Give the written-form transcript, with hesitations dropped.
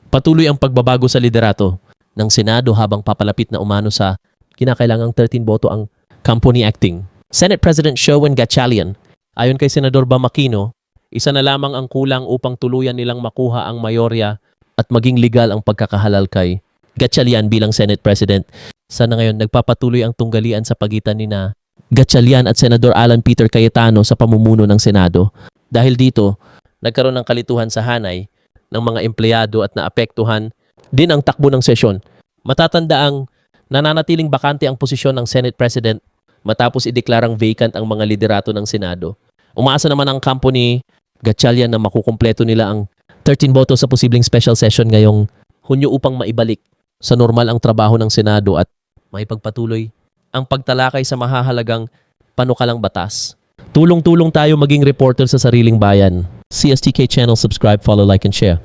Patuloy ang pagbabago sa liderato ng Senado habang papalapit na umano sa kinakailangang 13 boto ang kampo ni Acting Senate President Sherwin Gatchalian. Ayon kay Senador Bam Aquino, isa na lamang ang kulang upang tuluyan nilang makuha ang mayorya at maging legal ang pagkakahalal kay Gatchalian bilang Senate President. Sana ngayon nagpapatuloy ang tunggalian sa pagitan ni na Gatchalian at Senador Alan Peter Cayetano sa pamumuno ng Senado. Dahil dito, nagkaroon ng kalituhan sa hanay ng mga empleyado at naapektuhan din ang takbo ng sesyon. Matatandaang nananatiling bakante ang posisyon ng Senate President matapos ideklarang vacant ang mga liderato ng Senado. Umaasa naman ang kampo ni Gatchalian na makukumpleto nila ang 13 boto sa posibleng special session ngayong Hunyo upang maibalik sa normal ang trabaho ng Senado at maipagpatuloy ang pagtalakay sa mahahalagang panukalang batas. Tulong-tulong tayo maging reporter sa sariling bayan. CSTK channel, subscribe, follow, like, and share.